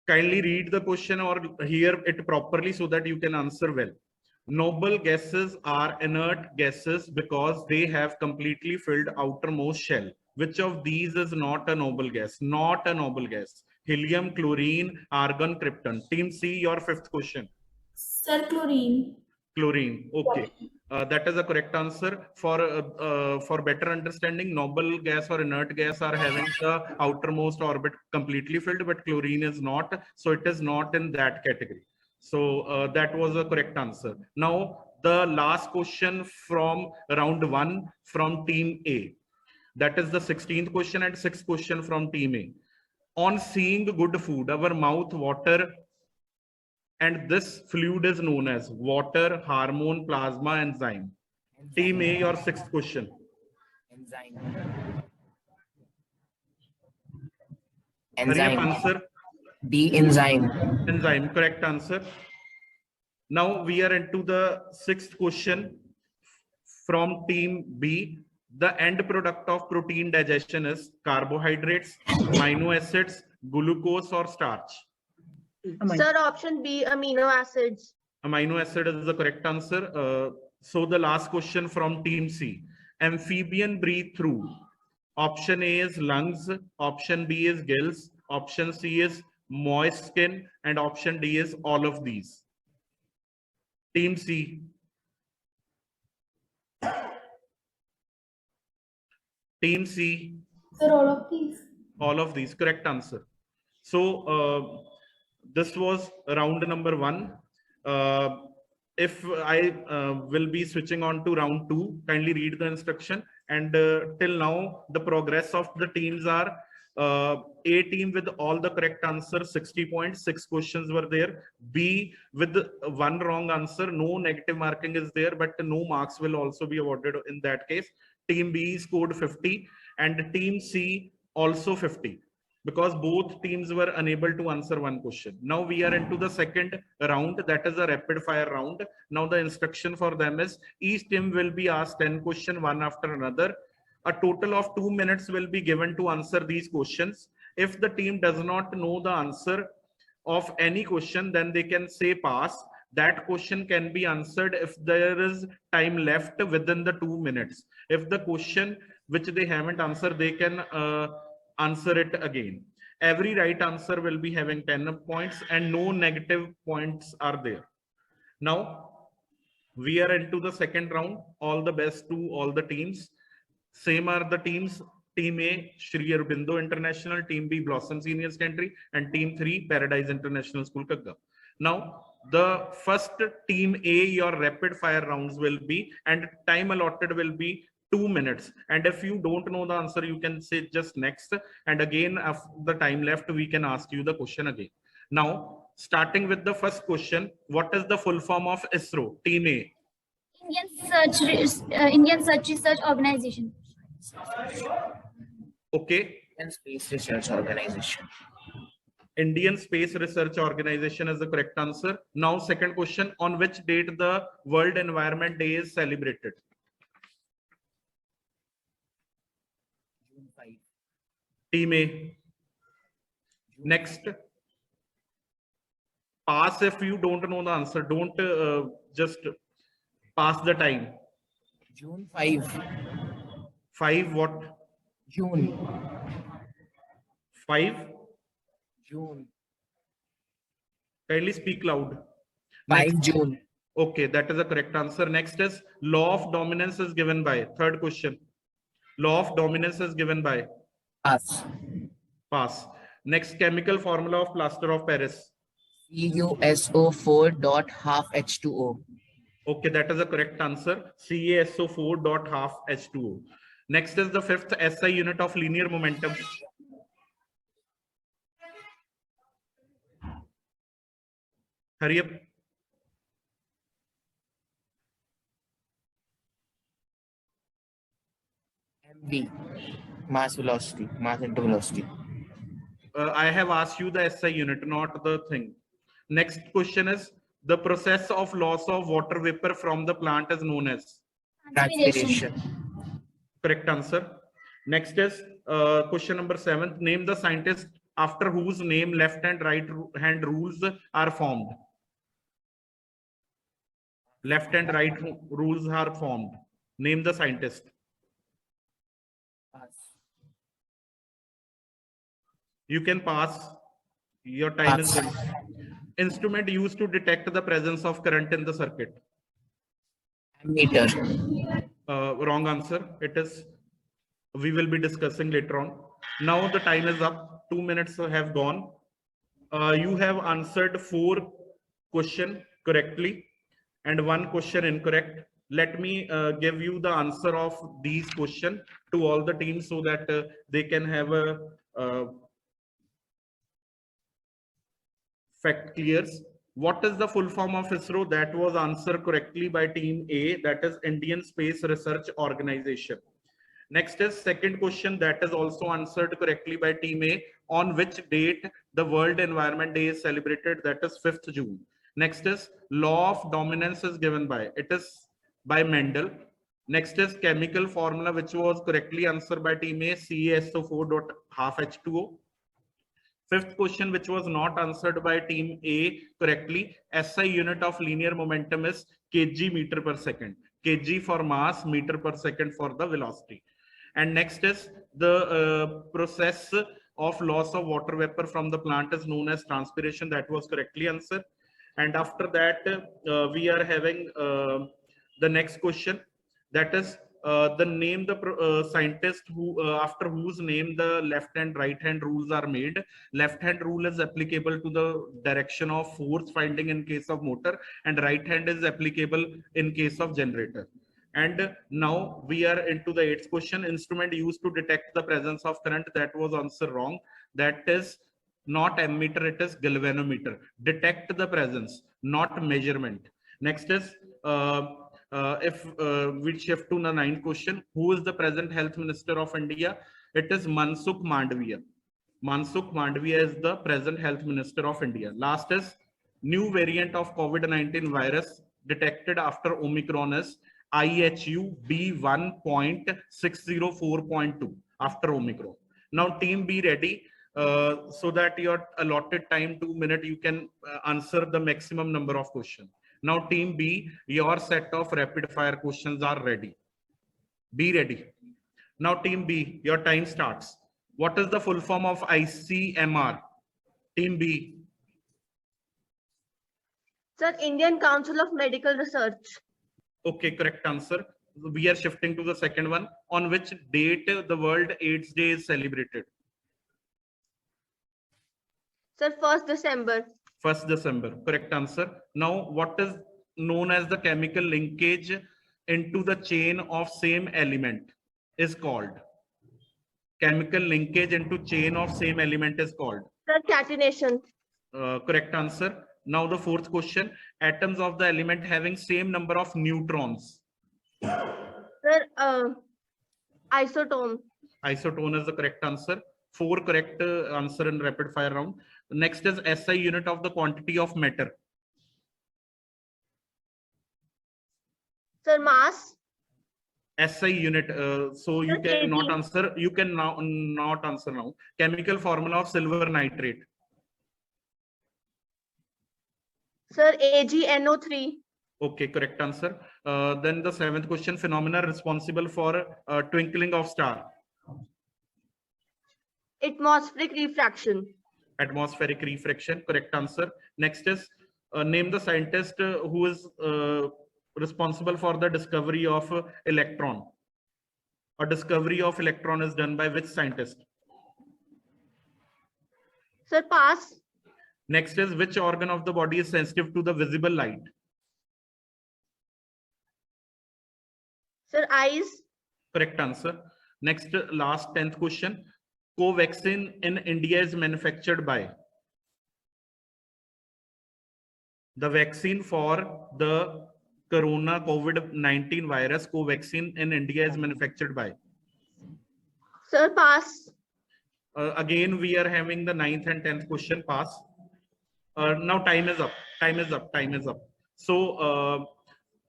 Kindly read the question or hear it properly so that you can answer well. Noble gases are inert gases because they have completely filled outermost shell. Which of these is not a noble gas? Not a noble gas. Helium, chlorine, argon, krypton. Team C, your fifth question. Sir, chlorine. Chlorine. Okay. That is a correct answer. For better understanding, noble gas or inert gas are having the outermost orbit completely filled, but chlorine is not. So it is not in that category. So that was a correct answer. Now the last question from round 1 from team A. That is the 16th question and 6th question from team A. On seeing good food, our mouth water, and this fluid is known as water, hormone, plasma, enzyme. Team A, your 6th question. Enzyme. Hurry up, Enzyme. answer. D, enzyme. Enzyme, correct answer. Now we are into the 6th question from team B. The end product of protein digestion is carbohydrates, amino acids, glucose, or starch. Sir, option B, amino acids. Amino acid is the correct answer. So the last question from team C. Amphibian breathe through. Option A is lungs, option B is gills, option C is moist skin, and option D is all of these. Team C. Team C. Sir, all of these. All of these, correct answer. So this was round number 1. If I will be switching on to round 2, kindly read the instruction. And till now, the progress of the teams are A team with all the correct answers, 60 points, 6 questions were there. B with 1 wrong answer, no negative marking is there, but no marks will also be awarded in that case. Team B scored 50 and team C also 50. Because both teams were unable to answer 1 question. Now we are into the second round, that is a rapid fire round. Now the instruction for them is each team will be asked 10 questions one after another. A total of 2 minutes will be given to answer these questions. If the team does not know the answer of any question, then they can say pass. That question can be answered if there is time left within the 2 minutes. If the question which they haven't answered, they can answer it again. Every right answer will be having 10 points and no negative points are there. Now we are into the second round. All the best to all the teams. Same are the teams. Team A, Shri Aurobindo International, Team B, Blossom Senior Secondary, and Team 3, Paradise International School, Kagga. Now, the first Team A, your rapid fire rounds will be, and time allotted will be 2 minutes. And if you don't know the answer, you can say just next. And again, after the time left, we can ask you the question again. Now, starting with the first question, what is the full form of ISRO? Team A. Indian Search Research Organization. Okay. Indian Space Research Organization. Indian Space Research Organization is the correct answer. Now, second question, on which date the World Environment Day is celebrated? June 5. Team A. Next. Pass if you don't know the answer. Don't just pass the time. June 5. 5 what? June. 5? June. Kindly speak loud. 5 June. Okay, that is the correct answer. Next is law of dominance is given by. Third question. Law of dominance is given by. Pass. Pass. Next, chemical formula of plaster of Paris. CuSO4.12H2O. Okay, that is the correct answer. CaSO4.12H2O. Next is the fifth SI unit of linear momentum. Hurry up. MV. Mass velocity. Mass into velocity. I have asked you the SI unit, not the thing. Next question is, the process of loss of water vapor from the plant is known as? Transpiration. Correct answer. Next is question number 7. Name the scientist after whose name left and right hand rules are formed. Left and right rules are formed. Name the scientist. Pass. You can pass. Your time is done. Instrument used to detect the presence of current in the circuit. Ammeter. Wrong answer. It is. We will be discussing later on. Now the time is up. 2 minutes have gone. You have answered 4 questions correctly and 1 question incorrect. Let me give you the answer of these questions to all the teams so that they can have a fact clears. What is the full form of ISRO? That was answered correctly by team A, that is Indian Space Research Organization. Next is second question, that is also answered correctly by team A. On which date the World Environment Day is celebrated? That is 5th June. Next is law of dominance is given by, it is by Mendel. Next is chemical formula, which was correctly answered by team A, CaSO4.12H2O. Fifth question, which was not answered by team A correctly, SI unit of linear momentum is kg meter per second. Kg for mass, meter per second for the velocity. And next is the process of loss of water vapor from the plant is known as transpiration. That was correctly answered. And after that, we are having the next question. That is the name the scientist who after whose name the left and right hand rules are made. Left hand rule is applicable to the direction of force finding in case of motor, and right hand is applicable in case of generator. And now we are into the 8th question. Instrument used to detect the presence of current. That was answer wrong. That is not ammeter, it is galvanometer. Detect the presence, not measurement. Next is if we shift to the 9th question, who is the present health minister of India? It is Mansukh Mandavia. Mansukh Mandavia is the present health minister of India. Last is new variant of COVID-19 virus detected after Omicron is IHU B1.604.2 after Omicron. Now team be ready so that your allotted time 2 minutes you can answer the maximum number of questions. Now team B, your set of rapid fire questions are ready. Be ready. Now team B, your time starts. What is the full form of ICMR? Team B. Sir, Indian Council of Medical Research. Okay, correct answer. We are shifting to the second one. On which date the World AIDS Day is celebrated? Sir, 1st December. 1st December, correct answer. Now, what is known as the chemical linkage into the chain of same element is called? Chemical linkage into chain of same element is called? Sir, catenation. Correct answer. Now the 4th question, atoms of the element having same number of neutrons. Sir, isotone. Isotone is the correct answer. 4 correct answer in rapid fire round. Next is SI unit of the quantity of matter. Sir, mass. SI unit. So you can not answer. You can now not answer now. Chemical formula of silver nitrate. Sir, AgNO3. Okay, correct answer. Then the 7th question, phenomena responsible for twinkling of star. Atmospheric refraction. Atmospheric refraction, correct answer. Next is name the scientist who is responsible for the discovery of electron. A discovery of electron is done by which scientist? Sir, pass. Next is which organ of the body is sensitive to the visible light? Sir, eyes. Correct answer. Next, last 10th question. Covaxin in India is manufactured by? The vaccine for the corona COVID-19 virus, Covaxin in India is manufactured by? Sir, pass. Again, we are having the 9th and 10th question pass. Now time is up. Time is up. Time is up. So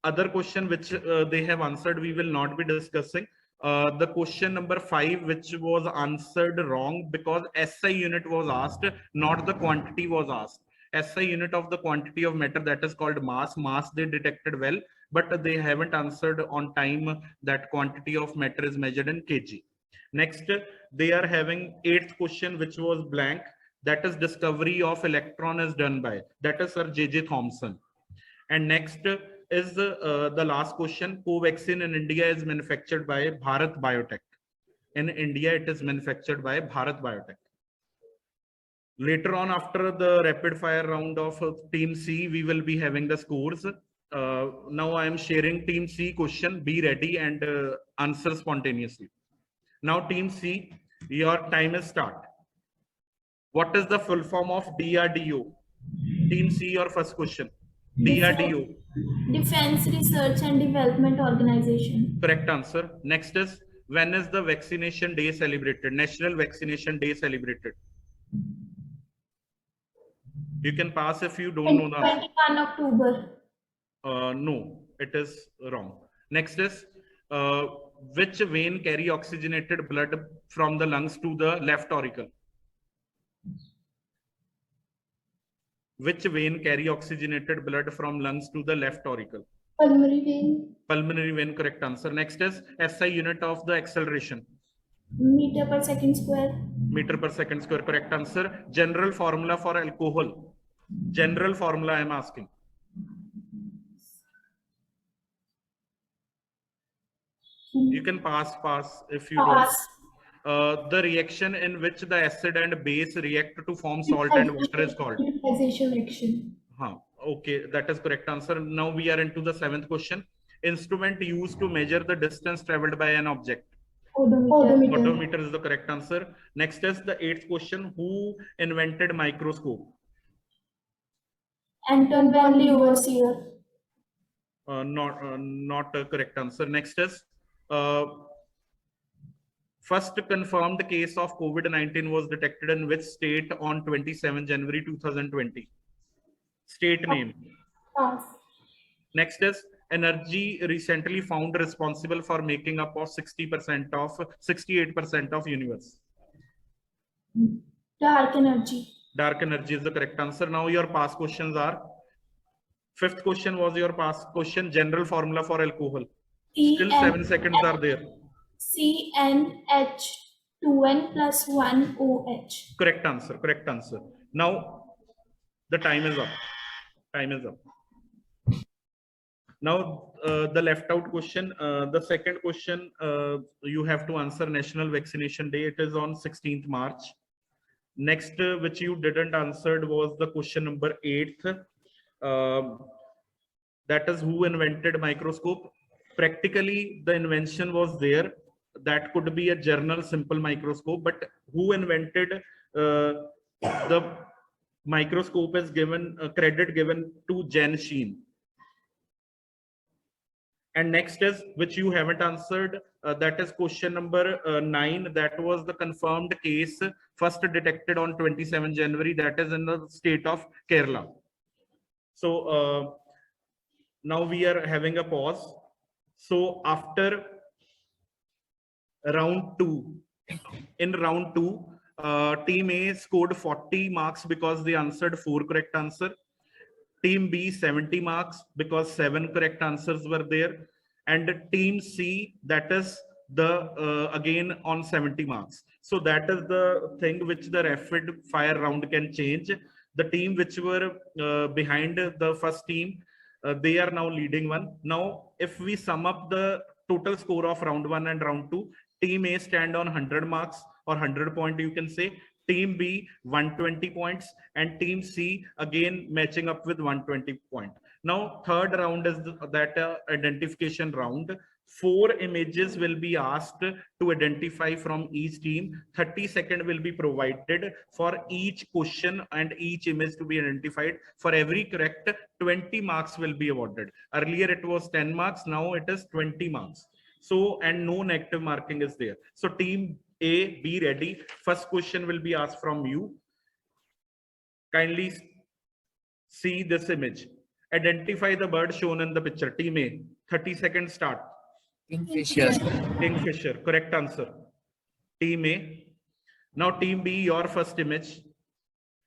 other question which they have answered, we will not be discussing. The question number 5, which was answered wrong because SI unit was asked, not the quantity was asked. SI unit of the quantity of matter, that is called mass. Mass they detected well, but they haven't answered on time that quantity of matter is measured in kg. Next, they are having 8th question, which was blank. That is discovery of electron is done by, that is Sir J.J. Thomson. And next is the last question. Covaxin in India is manufactured by Bharat Biotech. In India, it is manufactured by Bharat Biotech. Later on, after the rapid fire round of Team C, we will be having the scores. Now I am sharing Team C question. Be ready and answer spontaneously. Now Team C, your time is start. What is the full form of DRDO? Team C, your first question. DRDO. Defense Research and Development Organization. Correct answer. Next is, when is the Vaccination Day celebrated? National Vaccination Day celebrated. You can pass if you don't know the answer. 21 October. No, it is wrong. Next is, which vein carry oxygenated blood from the lungs to the left auricle? Which vein carry oxygenated blood from lungs to the left auricle? Pulmonary vein. Pulmonary vein, correct answer. Next is SI unit of the acceleration. Meter per second square. Meter per second square, correct answer. General formula for alcohol. General formula I am asking. You can pass if you don't. The reaction in which the acid and base react to form salt and water is called? Neutralization reaction. Okay, that is correct answer. Now we are into the 7th question. Instrument used to measure the distance traveled by an object. Odometer. Odometer is the correct answer. Next is the 8th question. Who invented microscope? Anton van Leeuwenhoek. Not a correct answer. Next is first confirmed case of COVID-19 was detected in which state on 27 January 2020? State name. Pass. Next is energy recently found responsible for making up of 68% of universe. Dark energy. Dark energy is the correct answer. Now your past questions are, 5th question was your past question, general formula for alcohol. Still 7 seconds are there. CnH2n plus 1 OH. Correct answer, correct answer. Now the time is up. Time is up. Now the left out question, the second question, you have to answer National Vaccination Day. It is on 16th March. Next, which you didn't answered was the question number 8th. That is, who invented microscope? Practically, the invention was there. That could be a journal simple microscope, but who invented the microscope is given credit given to Jen Sheen. And next is, which you haven't answered, that is question number 9. That was the confirmed case first detected on 27 January. That is in the state of Kerala. So now we are having a pause. So after round 2, in round 2, team A scored 40 marks because they answered 4 correct answers. Team B 70 marks because 7 correct answers were there. And team C, that is the again on 70 marks. So that is the thing which the rapid fire round can change. The team which were behind the first team, they are now leading one. Now, if we sum up the total score of round 1 and round 2, team A stand on 100 marks or 100 point, you can say. Team B 120 points, and team C again matching up with 120 point. Now third round is that identification round. 4 images will be asked to identify from each team. 30 seconds will be provided for each question and each image to be identified. For every correct, 20 marks will be awarded. Earlier it was 10 marks, now it is 20 marks. So, and no negative marking is there. So team A, be ready. First question will be asked from you. Kindly see this image. Identify the bird shown in the picture. Team A, 30 seconds start. Kingfisher. Kingfisher, correct answer. Team A. Now team B, your first image.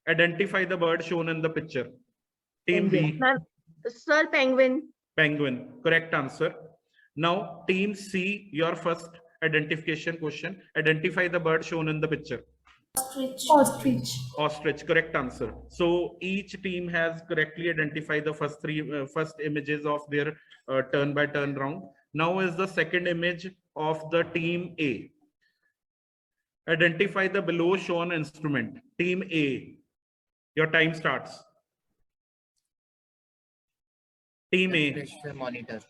Identify the bird shown in the picture. Team B. Ma'am, sir, penguin. Penguin, correct answer. Now team C, your first identification question. Identify the bird shown in the picture. Ostrich. Ostrich. Ostrich, correct answer. So each team has correctly identified the first images of their turn by turn round. Now is the second image of the team A. Identify the below shown instrument. Team A, your time starts. Team A. Pressure monitor.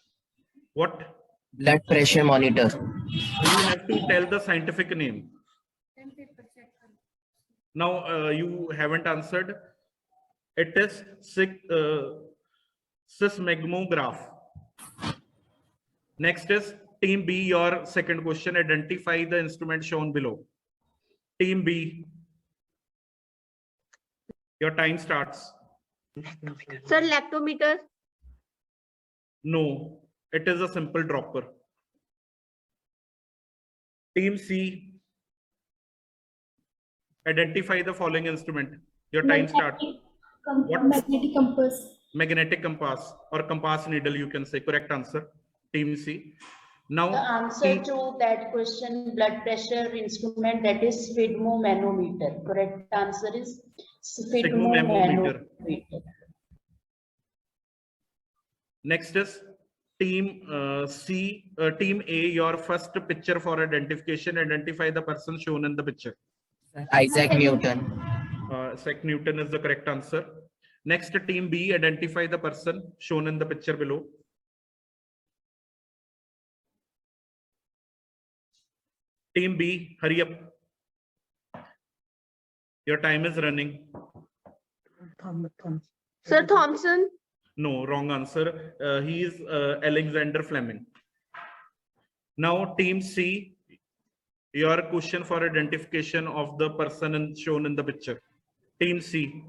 What? Blood pressure monitor. You have to tell the scientific name. Now you haven't answered. It is seismograph. Next is team B, your second question. Identify the instrument shown below. Team B, your time starts. Sir, lactometer. No, it is a simple dropper. Team C, identify the following instrument. Your time starts. What? Magnetic compass. Magnetic compass or compass needle, you can say. Correct answer. Team C. Now, The answer to that question, blood pressure instrument, that is sphygmomanometer. Correct answer is sphygmomanometer. sphygmomanometer. Next is team C, team A, your first picture for identification. Identify the person shown in the picture. Isaac Newton. Isaac Newton is the correct answer. Next, team B, identify the person shown in the picture below. Team B, hurry up. Your time is running. Sir, Thompson. No, wrong answer. He is Alexander Fleming. Now, team C, your question for identification of the person shown in the picture. Team C.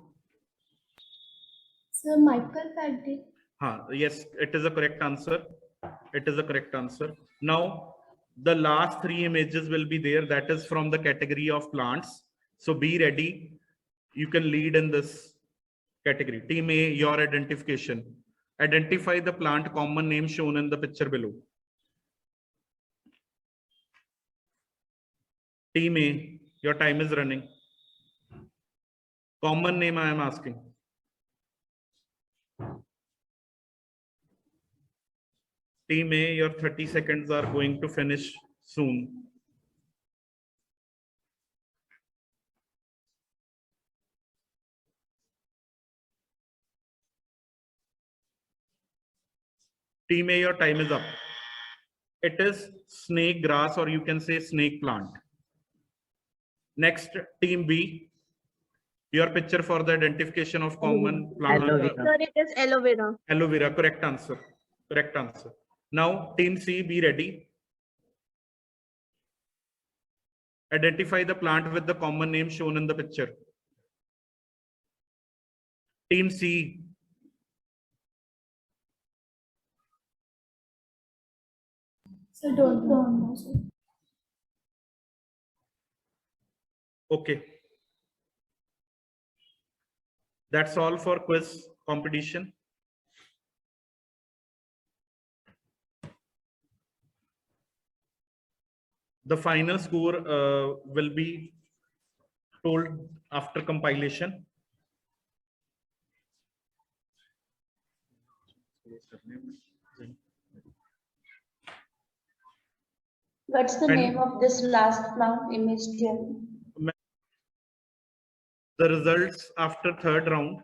Sir, Michael Faraday. Yes, it is a correct answer. It is a correct answer. Now, the last three images will be there. That is from the category of plants. So be ready. You can lead in this category. Team A, your identification. Identify the plant common name shown in the picture below. Team A, your time is running. Common name I am asking. Team A, your 30 seconds are going to finish soon. Team A, your time is up. It is snake grass, or you can say snake plant. Next, team B, your picture for the identification of common plant. Sir, it is aloe vera. Aloe vera, correct answer. Correct answer. Now, team C, be ready. Identify the plant with the common name shown in the picture. Team C. Sir, don't know, sir. Okay. That's all for quiz competition. The final score will be told after compilation. What's the name of this last round image? The results after third round.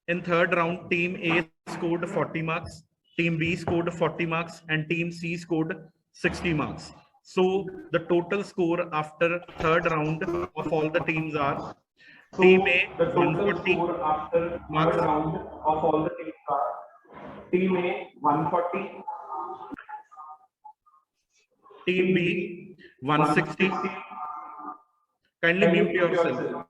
In third round, team A scored 40 marks, team B scored 40 marks, and team C scored 60 marks. So the total score after third round of all the teams are team A 140 marks. Round of all the teams are team A 140, Team B, 160. Kindly mute yourself.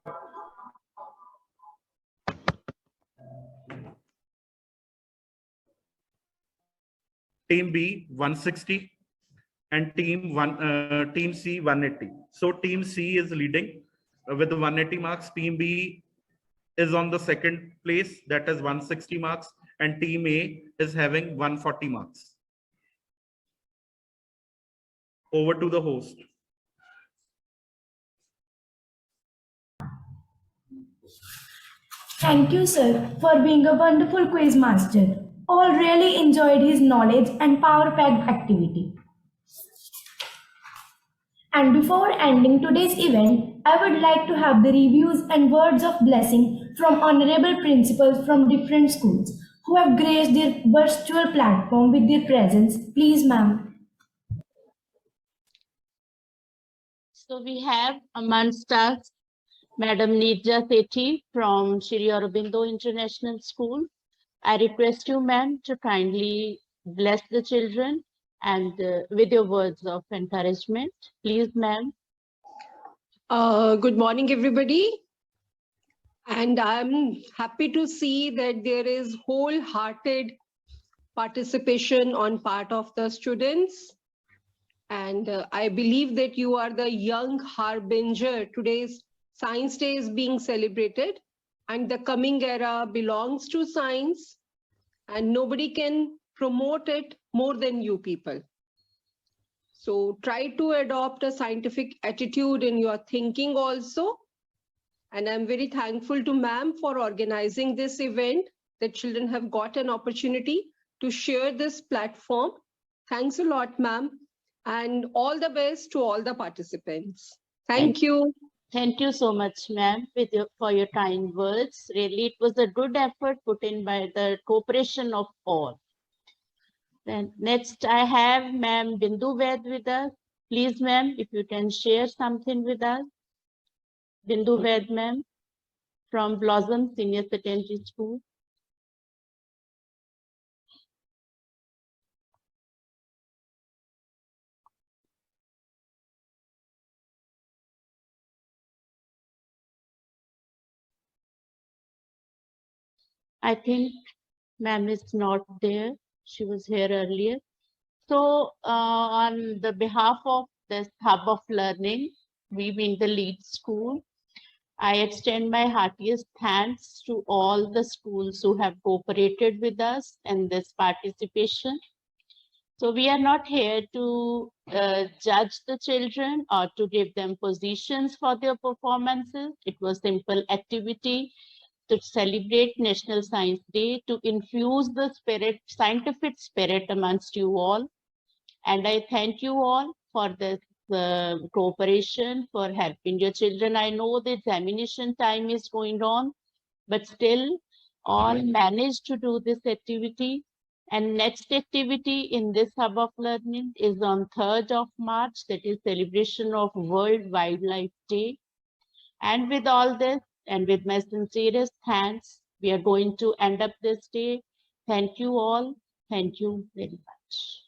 Team B, 160. And team C, 180. So team C is leading with 180 marks. Team B is on the second place, that is 160 marks, and team A is having 140 marks. Over to the host. Thank you, sir, for being a wonderful quiz master. All really enjoyed his knowledge and power-packed activity. And before ending today's event, I would like to have the reviews and words of blessing from honorable principals from different schools who have graced their virtual platform with their presence. Please, ma'am. So we have amongst us Madam Nidja Sethi from Shri Aurobindo International School. I request you, ma'am, to kindly bless the children and with your words of encouragement. Please, ma'am. Good morning, everybody. And I'm happy to see that there is wholehearted participation on part of the students. And I believe that you are the young harbinger. Today's Science Day is being celebrated, and the coming era belongs to science, and nobody can promote it more than you people. So try to adopt a scientific attitude in your thinking also. And I'm very thankful to ma'am for organizing this event, that children have got an opportunity to share this platform. Thanks a lot, ma'am. And all the best to all the participants. Thank you. Thank you so much, ma'am, for your kind words. Really, it was a good effort put in by the cooperation of all. Then next, I have ma'am Bindu Ved with us. Please, ma'am, if you can share something with us. Bindu Ved, ma'am, from Blossom Senior Secondary School. I think ma'am is not there. She was here earlier. So on the behalf of this Hub of Learning, we being the lead school, I extend my heartiest thanks to all the schools who have cooperated with us in this participation. So we are not here to judge the children or to give them positions for their performances. It was simple activity to celebrate National Science Day, to infuse the scientific spirit amongst you all. And I thank you all for this cooperation, for helping your children. I know the examination time is going on, but still all managed to do this activity. And next activity in this Hub of Learning is on 3rd of March, that is celebration of World Wildlife Day. And with all this, and with my sincerest thanks, we are going to end up this day. Thank you all. Thank you very much.